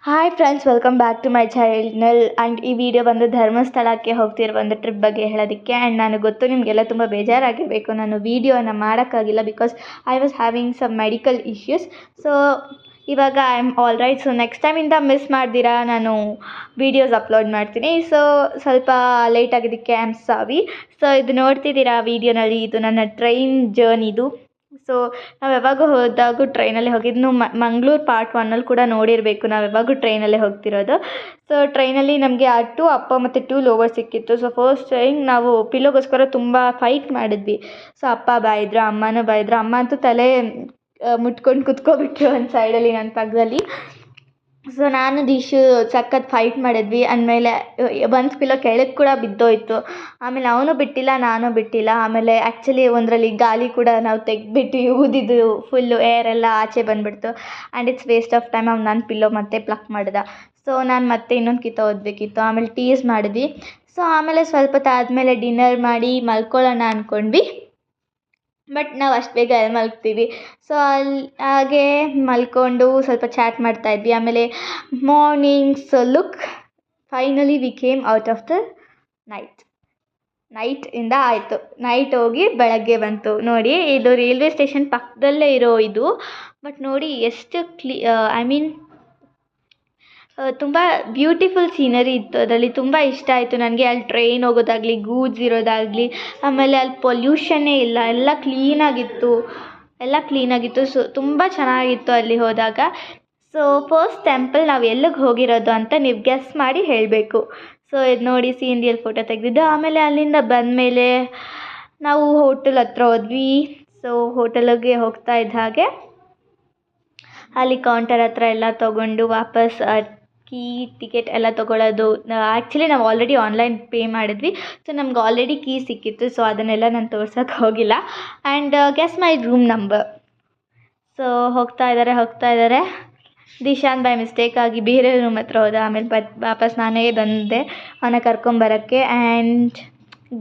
Hi friends, welcome back to my channel. And ಈ video ಬಂದು ಧರ್ಮಸ್ಥಳಕ್ಕೆ ಹೋಗ್ತಿರೋ ಒಂದು ಟ್ರಿಪ್ ಬಗ್ಗೆ ಹೇಳೋದಕ್ಕೆ. ಆ್ಯಂಡ್ ನನಗೆ ಗೊತ್ತು ನಿಮಗೆಲ್ಲ ತುಂಬ ಬೇಜಾರಾಗಿರಬೇಕು, ನಾನು ವೀಡಿಯೋನ ಮಾಡೋಕ್ಕಾಗಿಲ್ಲ because I was having some medical issues. So ಇವಾಗ I am all right. So next ಟೈಮಿಂದ ಮಿಸ್ ಮಾಡ್ದಿರಾ ನಾನು ವೀಡಿಯೋಸ್ ಅಪ್ಲೋಡ್ ಮಾಡ್ತೀನಿ. ಸೊ ಸ್ವಲ್ಪ ಲೇಟ್ ಆಗಿದ್ದಕ್ಕೆ ಐ ಆಮ್ ಸಾರಿ. ಸೊ ಇದು ನೋಡ್ತಿದ್ದೀರಾ ವೀಡಿಯೋನಲ್ಲಿ, ಇದು ನನ್ನ ಟ್ರೈನ್ ಜರ್ನಿದು. ಸೊ ನಾವು ಯಾವಾಗ ಹೋದಾಗೂ ಟ್ರೈನಲ್ಲೇ ಹೋಗಿದ್ದು. ಮಂಗಳೂರು ಪಾರ್ಟ್ 1 ಕೂಡ ನೋಡಿರಬೇಕು, ನಾವು ಯಾವಾಗೂ ಟ್ರೈನಲ್ಲೇ ಹೋಗ್ತಿರೋದು. ಸೊ ಟ್ರೈನಲ್ಲಿ ನಮಗೆ 2 ಅಪ್ಪ ಮತ್ತು 2 ಲೋವರ್ ಸಿಕ್ಕಿತ್ತು. ಸೊ ಫಸ್ಟ್ ಟೈಮ್ ನಾವು ಪಿಲ್ಲೋಗೋಸ್ಕರ ತುಂಬ ಫೈಟ್ ಮಾಡಿದ್ವಿ. ಸೊ ಅಪ್ಪ ಬಾಯಿದ್ರು, ಅಮ್ಮನೂ ಬಾಯಿದ್ರು. ಅಮ್ಮ ಅಂತೂ ತಲೆ ಮುಟ್ಕೊಂಡು ಕುತ್ಕೊಬಿಟ್ರು ಒಂದು ಸೈಡಲ್ಲಿ ನನ್ನ ಪಕ್ಕದಲ್ಲಿ. ಸೊ ನಾನು ದಿಶು ಸಖತ್ ಫೈಟ್ ಮಾಡಿದ್ವಿ. ಅಂದಮೇಲೆ ಒಂದು ಪಿಲ್ಲೋ ಕೆಳಗೆ ಕೂಡ ಬಿದ್ದೋಯ್ತು. ಆಮೇಲೆ ಅವನು ಬಿಟ್ಟಿಲ್ಲ, ನಾನು ಬಿಟ್ಟಿಲ್ಲ. ಆಮೇಲೆ ಆ್ಯಕ್ಚುಲಿ ಒಂದರಲ್ಲಿ ಗಾಳಿ ಕೂಡ ನಾವು ತೆಗೆದ್ಬಿಟ್ಟು ಊದಿದ್ದು ಫುಲ್ಲು ಏರೆಲ್ಲ ಆಚೆ ಬಂದುಬಿಡ್ತು. And it's waste of time. ಅವ್ನು ನನ್ನ ಪಿಲ್ಲೋ ಮತ್ತೆ ಪ್ಲಕ್ ಮಾಡ್ದೆ. ಸೊ ನಾನು ಮತ್ತೆ ಇನ್ನೊಂದು ಕಿತ್ತ ಓದಬೇಕಿತ್ತು. ಆಮೇಲೆ ಟೀಸ್ ಮಾಡಿದ್ವಿ. ಸೊ ಆಮೇಲೆ ಸ್ವಲ್ಪ ಹೊತ್ತಾದಮೇಲೆ ಡಿನ್ನರ್ ಮಾಡಿ ಮಲ್ಕೊಳ್ಳೋಣ ಅಂದ್ಕೊಂಡ್ವಿ. ಬಟ್ ನಾವು ಅಷ್ಟು ಬೇಗ ಎಲ್ಲಿ ಮಲಗ್ತೀವಿ. ಸೊ ಹಾಗೆ ಮಲ್ಕೊಂಡು ಸ್ವಲ್ಪ ಚಾಟ್ ಮಾಡ್ತಾಯಿದ್ವಿ. ಆಮೇಲೆ mornings look finally we came out of the ನೈಟಿಂದ ಆಯಿತು. ನೈಟ್ ಹೋಗಿ ಬೆಳಗ್ಗೆ ಬಂತು. ನೋಡಿ, ಇದು ರೈಲ್ವೆ ಸ್ಟೇಷನ್ ಪಕ್ಕದಲ್ಲೇ ಇರೋ ಇದು. ಬಟ್ ನೋಡಿ ಎಷ್ಟು ತುಂಬ ಬ್ಯೂಟಿಫುಲ್ ಸೀನರಿ ಇತ್ತು. ಅದರಲ್ಲಿ ತುಂಬ ಇಷ್ಟ ಆಯಿತು ನನಗೆ. ಅಲ್ಲಿ ಟ್ರೈನ್ ಹೋಗೋದಾಗಲಿ, ಗೂಡ್ಸ್ ಇರೋದಾಗಲಿ, ಆಮೇಲೆ ಅಲ್ಲಿ ಪೊಲ್ಯೂಷನ್ನೇ ಇಲ್ಲ, ಎಲ್ಲ ಕ್ಲೀನಾಗಿತ್ತು. ಸೊ ತುಂಬ ಚೆನ್ನಾಗಿತ್ತು ಅಲ್ಲಿ ಹೋದಾಗ. ಸೊ ಫಸ್ಟ್ ಟೆಂಪಲ್ ನಾವು ಎಲ್ಲಿಗೆ ಹೋಗಿರೋದು ಅಂತ ನೀವು ಗೆಸ್ ಮಾಡಿ ಹೇಳಬೇಕು. ಸೊ ಇದು ನೋಡಿ, ಸೀನ್ರಿಯಲ್ಲಿ ಫೋಟೋ ತೆಗೆದಿದ್ದು. ಆಮೇಲೆ ಅಲ್ಲಿಂದ ಬಂದಮೇಲೆ ನಾವು ಹೋಟೆಲ್ ಹತ್ರ ಹೋದ್ವಿ. ಸೊ ಹೋಟೆಲಿಗೆ ಹೋಗ್ತಾ ಇದ್ದ ಹಾಗೆ ಅಲ್ಲಿ ಕೌಂಟರ್ ಹತ್ರ ಎಲ್ಲ ತೊಗೊಂಡು ವಾಪಸ್ ಕೀ ಟಿಕೆಟ್ ಎಲ್ಲ ತೊಗೊಳ್ಳೋದು. ಆ್ಯಕ್ಚುಲಿ ನಾವು ಆಲ್ರೆಡಿ ಆನ್ಲೈನ್ ಪೇ ಮಾಡಿದ್ವಿ. ಸೊ ನಮ್ಗೆ ಆಲ್ರೆಡಿ ಕೀ ಸಿಕ್ಕಿತ್ತು. ಸೊ ಅದನ್ನೆಲ್ಲ ನಾನು ತೋರ್ಸೋಕ್ಕೆ ಹೋಗಿಲ್ಲ. And guess my room number. So ಹೋಗ್ತಾ ಇದ್ದಾರೆ. ದಿಶಾನ್ ಬೈ ಮಿಸ್ಟೇಕಾಗಿ ಬೇರೆ ರೂಮ್ ಹತ್ರ ಹೋದ. ಆಮೇಲೆ ವಾಪಸ್ ನಾನೇ ಬಂದೆ ಅವನ ಕರ್ಕೊಂಬರೋಕ್ಕೆ. And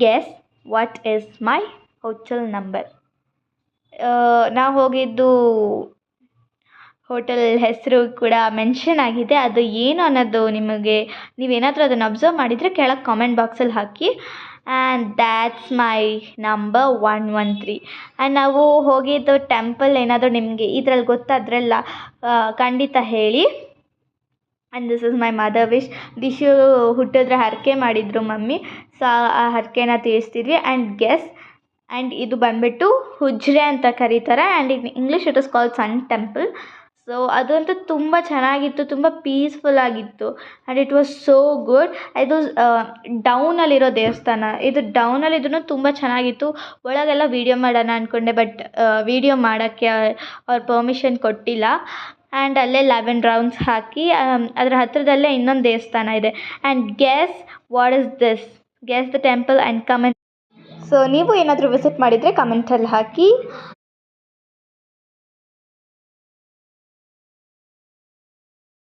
guess what is my hotel number. ನಾವು ಹೋಗಿದ್ದು ಹೋಟೆಲ್ ಹೆಸರು ಕೂಡ ಮೆನ್ಷನ್ ಆಗಿದೆ. ಅದು ಏನು ಅನ್ನೋದು ನೀವೇನಾದರೂ ಅದನ್ನು ಅಬ್ಸರ್ವ್ ಮಾಡಿದರೆ ಕೆಳಗೆ ಕಾಮೆಂಟ್ ಬಾಕ್ಸಲ್ಲಿ ಹಾಕಿ. And that's my number 113. And ನಾವು ಹೋಗಿದ್ದು ಟೆಂಪಲ್ ಏನಾದರೂ ನಿಮಗೆ ಇದರಲ್ಲಿ ಗೊತ್ತಾದ್ರೆಲ್ಲ ಖಂಡಿತ ಹೇಳಿ. And this is my mother wish. Dishu ಹುಟ್ಟಿದ್ರೆ ಹರಕೆ ಮಾಡಿದರು ಮಮ್ಮಿ. ಸೊ ಆ ಹರಕೆನ ತೀರಿಸ್ತಿದ್ವಿ. And guess. ಆ್ಯಂಡ್ ಇದು ಬಂದುಬಿಟ್ಟು ಹುಜ್ರೆ ಅಂತ ಕರೀತಾರೆ. And in English it is called sun temple. ಸೊ ಅದಂತೂ ತುಂಬ ಚೆನ್ನಾಗಿತ್ತು, ತುಂಬ ಪೀಸ್ಫುಲ್ ಆಗಿತ್ತು. And it was so good. ಇದು ಡೌನಲ್ಲಿರೋ ದೇವಸ್ಥಾನ. ಇದು ಡೌನಲ್ಲಿದ್ರೂ ತುಂಬ ಚೆನ್ನಾಗಿತ್ತು. ಒಳಗೆಲ್ಲ ವೀಡಿಯೋ ಮಾಡೋಣ ಅಂದ್ಕೊಂಡೆ, ಬಟ್ ವೀಡಿಯೋ ಮಾಡೋಕ್ಕೆ ಅವ್ರು ಪರ್ಮಿಷನ್ ಕೊಟ್ಟಿಲ್ಲ. ಆ್ಯಂಡ್ ಅಲ್ಲೇ 11 ರೌಂಡ್ಸ್ ಹಾಕಿ ಅದರ ಹತ್ತಿರದಲ್ಲೇ ಇನ್ನೊಂದು ದೇವಸ್ಥಾನ ಇದೆ. And guess what is this. Guess the temple and comment. So ನೀವು ಏನಾದರೂ ವಿಸಿಟ್ ಮಾಡಿದರೆ ಕಮೆಂಟಲ್ಲಿ ಹಾಕಿ.